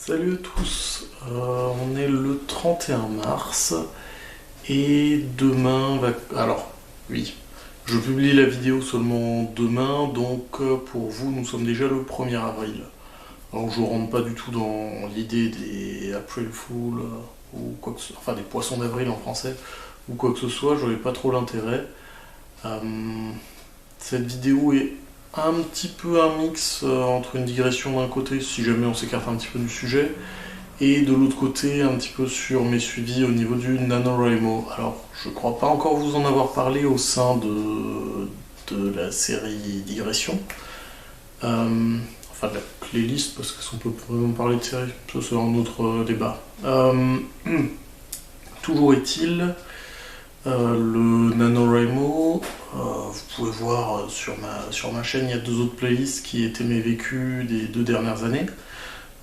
Salut à tous, on est le 31 mars et demain va... Alors, oui, je publie la vidéo seulement demain, donc pour vous nous sommes déjà le 1er avril. Alors je rentre pas du tout dans l'idée des April Fool ou quoi que ce soit, enfin des poissons d'avril en français ou quoi que ce soit, je n'avais pas trop l'intérêt. Cette vidéo est un petit peu un mix entre une digression d'un côté, si jamais on s'écarte un petit peu du sujet, et de l'autre côté, un petit peu sur mes suivis au niveau du NaNoWriMo. Alors, je crois pas encore vous en avoir parlé au sein de la série Digression. Enfin, de la playlist, parce qu'on peut vraiment parler de série, ça c'est un autre débat. Toujours est-il, le NaNoWriMo, vous pouvez voir sur ma chaîne, il y a 2 autres playlists qui étaient mes vécus des 2 dernières années.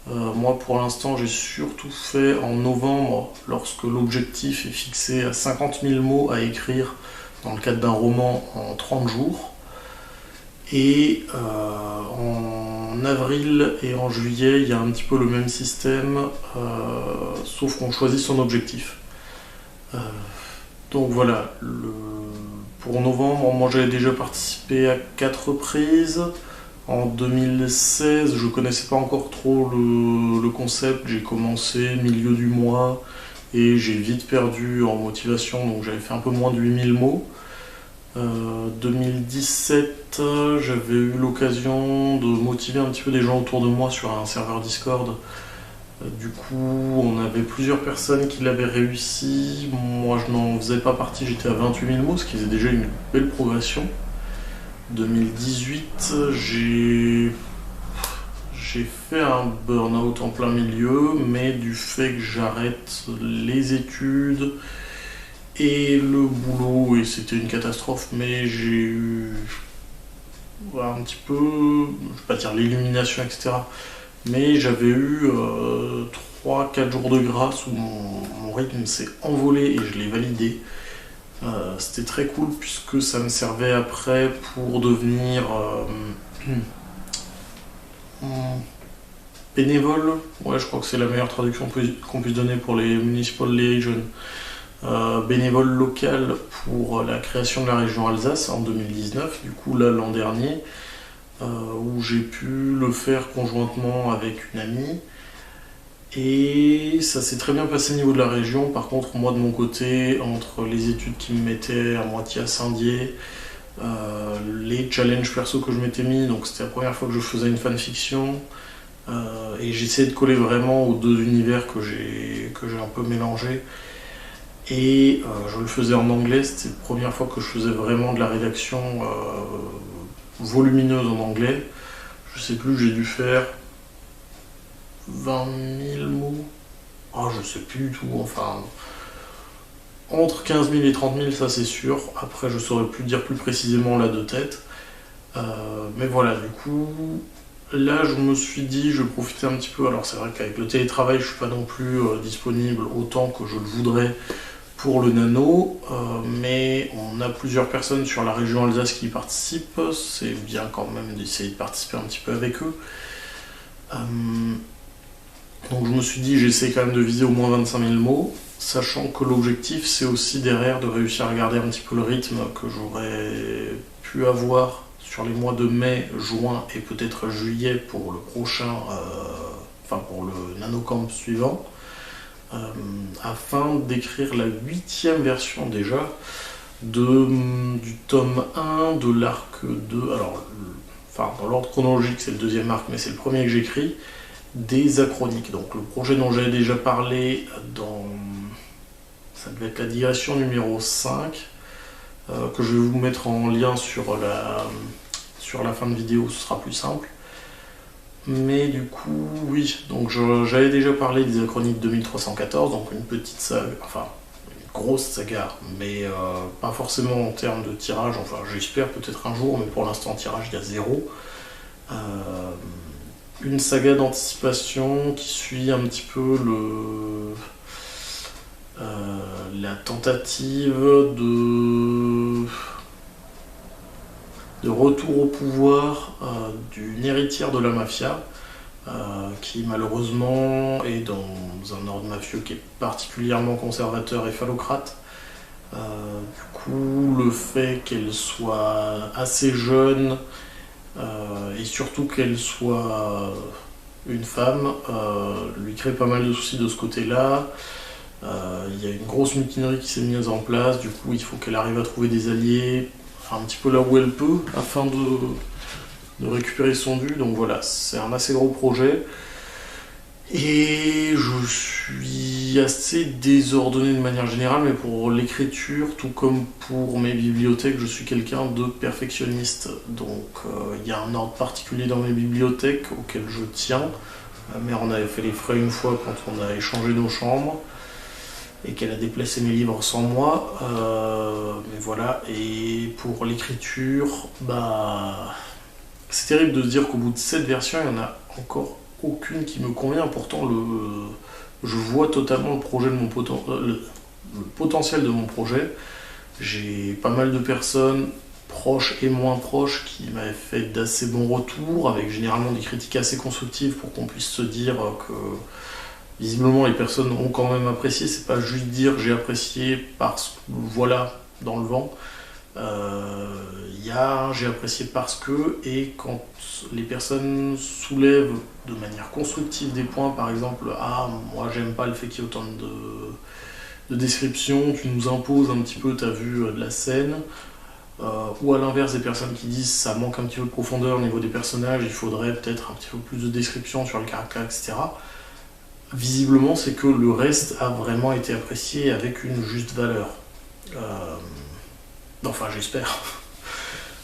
Moi pour l'instant j'ai surtout fait en novembre, lorsque l'objectif est fixé à 50 000 mots à écrire dans le cadre d'un roman en 30 jours. Et en avril et en juillet il y a un petit peu le même système, sauf qu'on choisit son objectif. Donc voilà, pour novembre, moi j'avais déjà participé à 4 reprises. En 2016, je connaissais pas encore trop le concept, j'ai commencé milieu du mois et j'ai vite perdu en motivation, donc j'avais fait un peu moins de 8000 mots. 2017, j'avais eu l'occasion de motiver un petit peu des gens autour de moi sur un serveur Discord. Du coup, on avait plusieurs personnes qui l'avaient réussi. Moi, je n'en faisais pas partie, j'étais à 28 000 mots, ce qui faisait déjà une belle progression. 2018, j'ai fait un burn-out en plein milieu, mais du fait que j'arrête les études et le boulot, et c'était une catastrophe, mais j'ai eu un petit peu, je vais pas dire l'illumination, etc. Mais j'avais eu 3-4 jours de grâce où mon rythme s'est envolé et je l'ai validé. C'était très cool puisque ça me servait après pour devenir bénévole. Ouais, je crois que c'est la meilleure traduction qu'on puisse donner pour les municipal liaison. Bénévole local pour la création de la région Alsace en 2019, du coup là l'an dernier, où j'ai pu le faire conjointement avec une amie. Et ça s'est très bien passé au niveau de la région. Par contre, moi de mon côté, entre les études qui me mettaient à moitié ascendier, les challenges perso que je m'étais mis, donc c'était la première fois que je faisais une fanfiction, et j'essayais de coller vraiment aux 2 univers que j'ai un peu mélangés. Et je le faisais en anglais, c'était la première fois que je faisais vraiment de la rédaction volumineuse en anglais. Je sais plus, j'ai dû faire 20 000 mots. Ah, je sais plus du tout, enfin. Entre 15 000 et 30 000, ça c'est sûr. Après, je saurais plus dire plus précisément là de tête. Mais voilà, du coup, là je me suis dit, je vais profiter un petit peu. Alors, c'est vrai qu'avec le télétravail, je suis pas non plus disponible autant que je le voudrais pour le nano, mais on a plusieurs personnes sur la région Alsace qui y participent. C'est bien quand même d'essayer de participer un petit peu avec eux. Donc je me suis dit, j'essaie quand même de viser au moins 25 000 mots, sachant que l'objectif c'est aussi derrière de réussir à garder un petit peu le rythme que j'aurais pu avoir sur les mois de mai, juin et peut-être juillet pour le prochain, enfin pour le nanocamp suivant, afin d'écrire la 8e version déjà du tome 1 de l'arc 2. Alors, enfin dans l'ordre chronologique c'est le 2e arc, mais c'est le premier que j'écris. Des achroniques, donc le projet dont j'avais déjà parlé ça devait être la digression numéro 5, que je vais vous mettre en lien sur la fin de vidéo, ce sera plus simple. Mais du coup, oui, donc j'avais déjà parlé des achroniques 2314, donc une petite saga, enfin une grosse saga, mais pas forcément en termes de tirage, enfin j'espère peut-être un jour, mais pour l'instant tirage il y a 0. Une saga d'anticipation qui suit un petit peu la tentative de retour au pouvoir d'une héritière de la mafia, qui malheureusement est dans un ordre mafieux qui est particulièrement conservateur et phallocrate. Du coup, le fait qu'elle soit assez jeune et surtout qu'elle soit une femme lui crée pas mal de soucis de ce côté-là. Il y a une grosse mutinerie qui s'est mise en place, du coup il faut qu'elle arrive à trouver des alliés, un petit peu là où elle peut, afin de récupérer son dû. Donc voilà, c'est un assez gros projet. Et je suis assez désordonné de manière générale, mais pour l'écriture, tout comme pour mes bibliothèques, je suis quelqu'un de perfectionniste. Donc il y a un ordre particulier dans mes bibliothèques auquel je tiens. Ma mère en avait fait les frais une fois quand on a échangé nos chambres et qu'elle a déplacé mes livres sans moi. Mais voilà, et pour l'écriture, c'est terrible de se dire qu'au bout de 7 versions, il y en a encore aucune qui me convient. Pourtant, je vois totalement le potentiel de mon projet. J'ai pas mal de personnes proches et moins proches qui m'avaient fait d'assez bons retours, avec généralement des critiques assez constructives pour qu'on puisse se dire que visiblement les personnes ont quand même apprécié. C'est pas juste dire j'ai apprécié parce que voilà, dans le vent. Il y a j'ai apprécié parce que, et quand les personnes soulèvent de manière constructive des points, par exemple, moi j'aime pas le fait qu'il y ait autant de descriptions, tu nous imposes un petit peu ta vue de la scène, ou à l'inverse des personnes qui disent ça manque un petit peu de profondeur au niveau des personnages, il faudrait peut-être un petit peu plus de description sur le caractère, etc. Visiblement, c'est que le reste a vraiment été apprécié avec une juste valeur. Enfin, j'espère.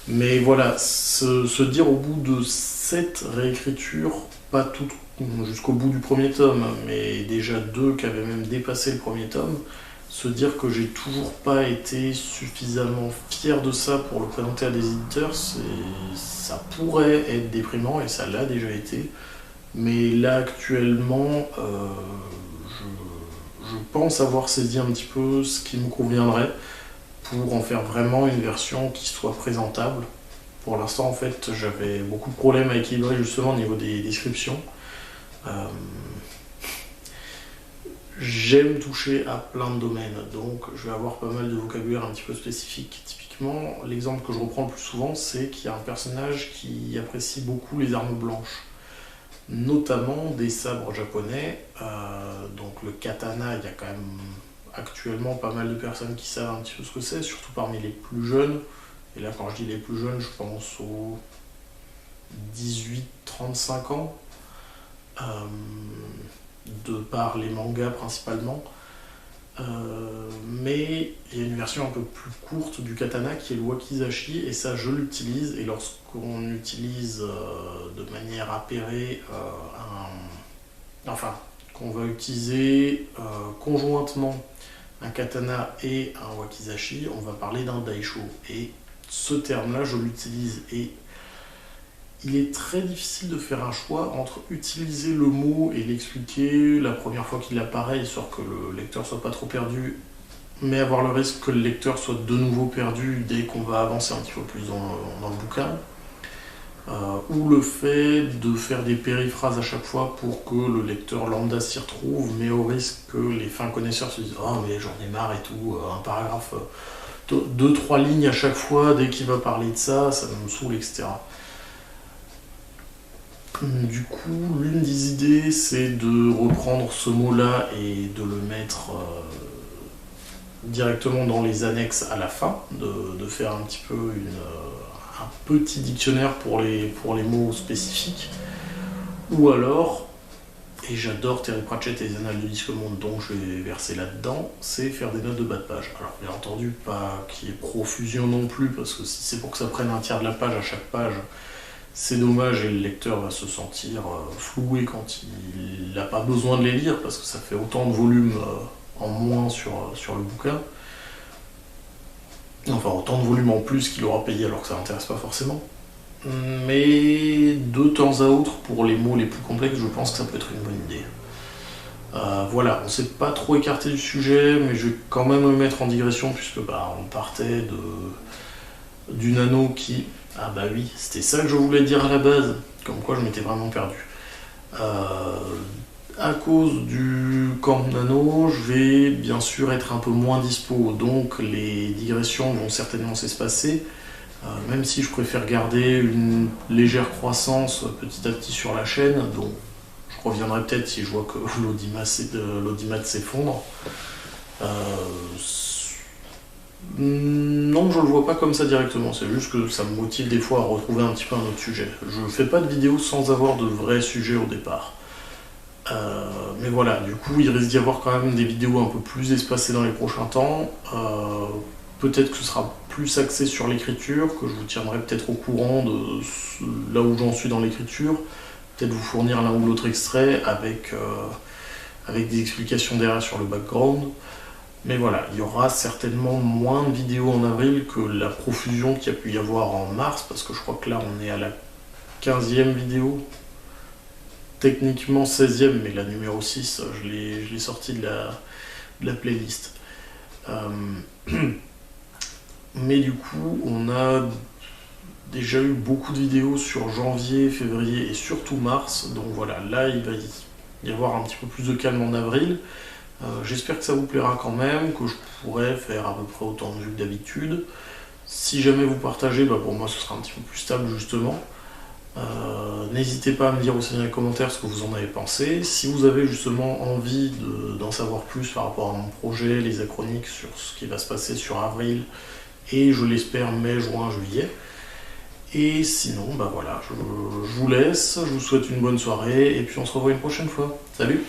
Mais voilà, se dire au bout de 7 réécritures, pas toutes jusqu'au bout du premier tome, mais déjà 2 qui avaient même dépassé le premier tome, se dire que j'ai toujours pas été suffisamment fier de ça pour le présenter à des éditeurs, ça pourrait être déprimant, et ça l'a déjà été. Mais là, actuellement, je pense avoir saisi un petit peu ce qui me conviendrait pour en faire vraiment une version qui soit présentable. Pour l'instant, en fait, j'avais beaucoup de problèmes à équilibrer justement au niveau des descriptions. J'aime toucher à plein de domaines, donc je vais avoir pas mal de vocabulaire un petit peu spécifique. Typiquement, l'exemple que je reprends le plus souvent, c'est qu'il y a un personnage qui apprécie beaucoup les armes blanches, notamment des sabres japonais. Donc le katana, il y a quand même actuellement pas mal de personnes qui savent un petit peu ce que c'est, surtout parmi les plus jeunes. Et là, quand je dis les plus jeunes, je pense aux 18-35 ans, de par les mangas principalement. Mais il y a une version un peu plus courte du katana qui est le wakizashi, et ça je l'utilise, et lorsqu'on utilise de manière appairée qu'on va utiliser conjointement un katana et un wakizashi, on va parler d'un daisho, et ce terme-là je l'utilise, et il est très difficile de faire un choix entre utiliser le mot et l'expliquer la première fois qu'il apparaît, histoire que le lecteur soit pas trop perdu, mais avoir le risque que le lecteur soit de nouveau perdu dès qu'on va avancer un petit peu plus dans le bouquin, ou le fait de faire des périphrases à chaque fois pour que le lecteur lambda s'y retrouve, mais au risque que les fins connaisseurs se disent « Ah mais j'en ai marre et tout, un paragraphe, 2-3 lignes à chaque fois, dès qu'il va parler de ça me saoule, etc. » Du coup, l'une des idées, c'est de reprendre ce mot-là et de le mettre directement dans les annexes à la fin, de faire un petit peu un petit dictionnaire pour les mots spécifiques. Ou alors, et j'adore Terry Pratchett et les Annales du Disque Monde, donc je vais verser là-dedans, c'est faire des notes de bas de page. Alors, bien entendu, pas qu'il y ait profusion non plus, parce que si c'est pour que ça prenne un tiers de la page à chaque page, c'est dommage et le lecteur va se sentir floué quand il n'a pas besoin de les lire, parce que ça fait autant de volume en moins sur le bouquin. Enfin, autant de volume en plus qu'il aura payé alors que ça l'intéresse pas forcément. Mais de temps à autre, pour les mots les plus complexes, je pense que ça peut être une bonne idée. Voilà, on s'est pas trop écarté du sujet, mais je vais quand même me mettre en digression, puisque on partait du nano qui... Ah bah oui, c'était ça que je voulais dire à la base, comme quoi je m'étais vraiment perdu. À cause du Camp Nano, je vais bien sûr être un peu moins dispo, donc les digressions vont certainement s'espacer, même si je préfère garder une légère croissance petit à petit sur la chaîne, donc je reviendrai peut-être si je vois que l'audimat s'effondre. Non, je le vois pas comme ça directement, c'est juste que ça me motive des fois à retrouver un petit peu un autre sujet. Je fais pas de vidéos sans avoir de vrais sujets au départ. Mais voilà, du coup, il risque d'y avoir quand même des vidéos un peu plus espacées dans les prochains temps. Peut-être que ce sera plus axé sur l'écriture, que je vous tiendrai peut-être au courant de là où j'en suis dans l'écriture. Peut-être vous fournir l'un ou l'autre extrait avec des explications derrière sur le background. Mais voilà, il y aura certainement moins de vidéos en avril que la profusion qu'il y a pu y avoir en mars, parce que je crois que là on est à la 15e vidéo, techniquement 16e, mais la numéro 6, je l'ai sortie de la playlist. Mais du coup, on a déjà eu beaucoup de vidéos sur janvier, février et surtout mars, donc voilà, là il va y avoir un petit peu plus de calme en avril. J'espère que ça vous plaira quand même, que je pourrai faire à peu près autant de vues que d'habitude. Si jamais vous partagez, pour moi ce sera un petit peu plus stable justement. N'hésitez pas à me dire aussi dans les commentaires ce que vous en avez pensé. Si vous avez justement envie d'en savoir plus par rapport à mon projet, les achroniques sur ce qui va se passer sur avril et je l'espère mai, juin, juillet. Et sinon, voilà, je vous laisse, je vous souhaite une bonne soirée et puis on se revoit une prochaine fois. Salut!